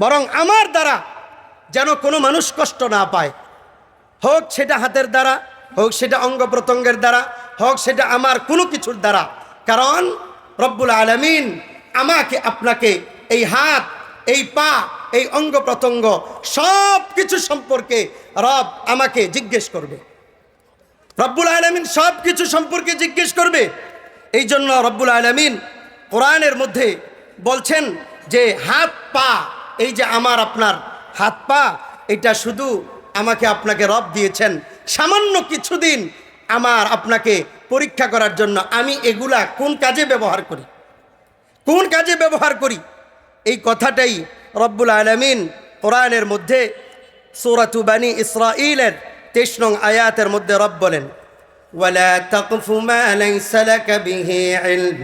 বরং আমার দ্বারা যেন কোনো মানুষ কষ্ট না পায়, হোক সেটা হাতের দ্বারা, হোক সেটা অঙ্গ প্রত্যঙ্গের দ্বারা, হোক সেটা আমার কোনো কিছুর দ্বারা। কারণ রব্বুল আলামিন আমাকে আপনাকে এই হাত, এই পা, এই অঙ্গ প্রত্যঙ্গ সব কিছু সম্পর্কে রব আমাকে জিজ্ঞেস করবে। রব্বুল আলামিন সব কিছু সম্পর্কে জিজ্ঞেস করবে। এই জন্য রব্বুল আলামিন কোরআনের মধ্যে বলছেন যে হাত পা, এই যে আমার আপনার হাত পা, এটা শুধু আমাকে আপনাকে রব দিয়েছেন সামান্য কিছুদিন আমার আপনাকে পরীক্ষা করার জন্য। আমি এগুলা কোন কাজে ব্যবহার করি, কোন কাজে ব্যবহার করি, এই কথাটাই রব্বুল আলামিন কোরআনের মধ্যে সূরাতু বানি ইসরাঈলের 23 নং আয়াতের মধ্যে রব বলেন, ওয়ালা তাকফু মা লাইসা লাকা বিহি ইলম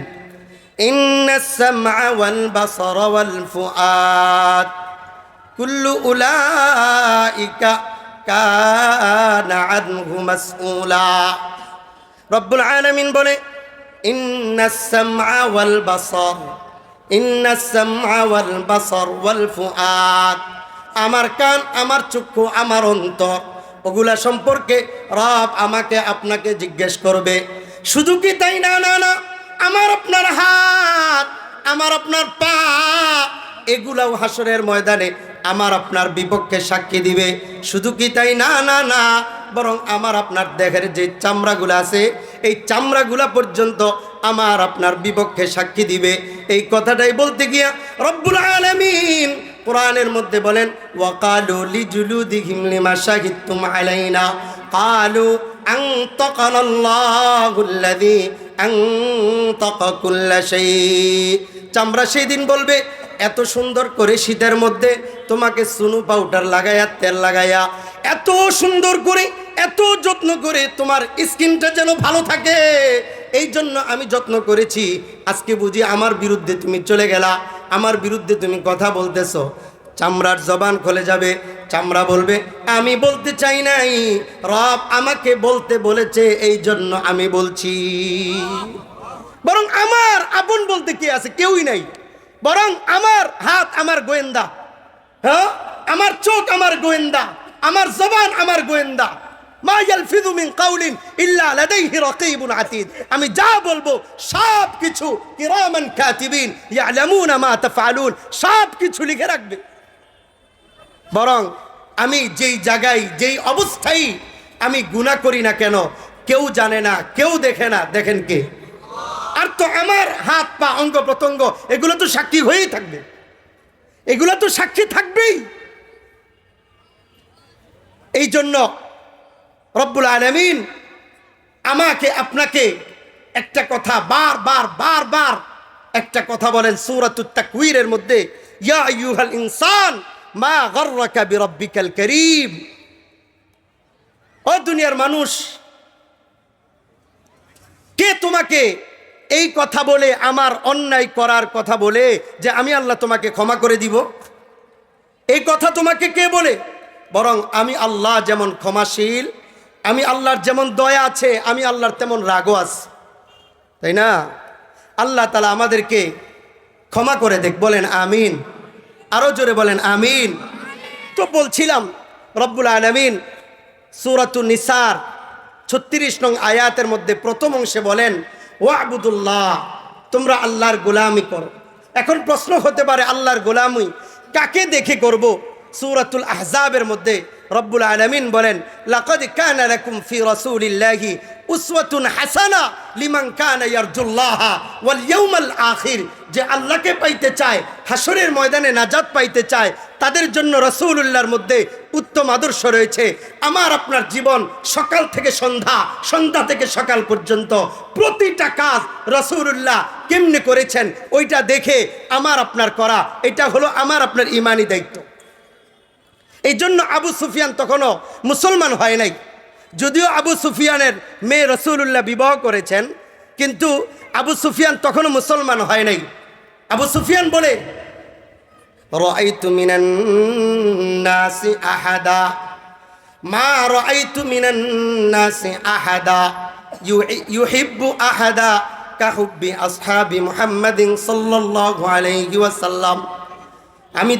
ইন্নাস সামআ ওয়াল বাসারা ওয়াল ফুআদ কুল্লু উলাইকা কানা আনহু মাসউলা। রব্বুল আলামিন বলে, ইন্নাস সামআ ওয়াল বাসার, ইন্নাস সামআ ওয়াল বাসার ওয়াল ফুআদ, আমার কান, আমার চক্ষু, আমার অন্তর, ওগুলা সম্পর্কে রব আমাকে আপনাকে জিজ্ঞেস করবে। শুধু কি তাই না, না না, আমার আপনার হাত, আমার আপনার পা, এগুলাও হাসরের ময়দানে আমার আপনার বিপক্ষে সাক্ষী দিবে। শুধু কি তাই না, না না, বরং আমার আপনার দেহের যে চামড়াগুলো আছে, এই চামড়াগুলা পর্যন্ত আমার আপনার বিপক্ষে সাক্ষী দিবে। এই কথাটাই বলতে গিয়া রব্বুল আলামিন কোরআনের মধ্যে বলেন, ওয়াকালু লিজুলুদিহিম লিমা শাহিদতুম আলাইনা ক্বালু আনতাকানাল্লাহুল্লাযী আনতাকা কুল্লা শাই। চামড়া সেই দিন বলবে, এত সুন্দর করে শীতের মধ্যে তোমাকে সুনু পাউডার লাগায়া, তেল লাগায়া, এত সুন্দর করে, এত যত্ন করে তোমার স্কিনটা যেন ভালো থাকে, এই জন্য আমি যত্ন করেছি। আজকে বুঝি আমার বিরুদ্ধে তুমি চলে গেলা, আমার বিরুদ্ধে তুমি কথা বলতেছো। চামড়ার জবান খুলে যাবে, চামড়া বলবে, আমি বলতে চাই নাই, রব আমাকে বলতে বলেছে, এই জন্য আমি বলছি। বরং আমার আপন বলতে কে আছে? কেউই নাই। বরং আমার হাত আমার গোয়েন্দা, হ্যাঁ, আমার চোখ আমার গোয়েন্দা, আমার জবান আমার গোয়েন্দা। মা ইয়ালফিযু মিন কাউলিন ইল্লা লাদাইহি রাকীবুন আতীদ, আমি যা বলবো সব কিছু কিরামান কাতিবিন ইয়ালামুনা মা তাফআলুন, সব কিছু লিখে রাখবে। বরং আমি যেই জায়গায়, যেই অবস্থায় আমি গুনাহ করি না কেন, কেউ জানে না, কেউ দেখে না, দেখেন কে? আর তো আমার হাত পা অঙ্গ প্রত্যঙ্গ এগুলো তো সাক্ষী হয়েই থাকবে, এগুলো তো সাক্ষী থাকবেই। এই জন্য রব্বুল আলামিন আমাকে আপনাকে একটা কথা বারবার বারবার একটা কথা বলেন সূরাতুত তাকওয়িরের মধ্যে, ইয়া আইয়ুহাল ইনসান মা গাররাকা বিরাব্বিকাল কারীম। ও দুনিয়ার মানুষ, কে তোমাকে এই কথা বলে, আমার অন্যায় করার কথা বলে যে আমি আল্লাহ তোমাকে ক্ষমা করে দিব, এই কথা তোমাকে কে বলে? বরং আমি আল্লাহ যেমন ক্ষমাশীল, আমি আল্লাহর যেমন দয়া আছে, আমি আল্লাহর তেমন রাগও আছে, তাই না? আল্লাহ তাআলা আমাদেরকে ক্ষমা করে দেখ, বলেন আমিন। আরো জোরে বলেন আমিন। তো বলছিলাম রব্বুল আলামিন সূরাতুন নিসার 36 নং আয়াতের মধ্যে প্রথম অংশে বলেন, ওয়াবুদুল্লাহ, তোমরা আল্লাহর গোলামি করো। এখন প্রশ্ন হতে পারে, আল্লাহর গোলামি কাকে দেখে করব? সূরাতুল আহজাবের মধ্যে রব্বুল আলামিন বলেন, লাকাদ কানা লাকুম ফি রাসূলিল্লাহি উসওয়াতুন হাসানা লিমান কানা ইয়ারজুল্লাহ ওয়াল ইয়াউমাল আখির, যে আল্লাহকে পাইতে চায়, হাসরের ময়দানে নাজাত পাইতে চায়, তাদের জন্য রাসূলুল্লাহর মধ্যে উত্তম আদর্শ রয়েছে। আমার আপনার জীবন সকাল থেকে সন্ধ্যা, সন্ধ্যা থেকে সকাল পর্যন্ত প্রতিটা কাজ রাসূলুল্লাহ কেমনে করেছেন, ওইটা দেখে আমার আপনার করা, এটা হলো আমার আপনার ঈমানি দায়িত্ব। এই জন্য আবু সুফিয়ান তখনও মুসলমান হয় নাই। যদিও আবু সুফিয়ানের মেয়ে রাসূলুল্লাহ বিবাহ করেছেন, কিন্তু আবু সুফিয়ান তখনও মুসলমান হয় নাই। আবু সুফিয়ান বলে, রাআইতু মিনান নাসি আহাদা মা রাআইতু মিনান নাসি আহাদা ইউহিব্বু আহাদা কাহুব্বি আসহাবি মুহাম্মাদিন সাল্লাল্লাহু আলাইহি ওয়াসাল্লাম। আমি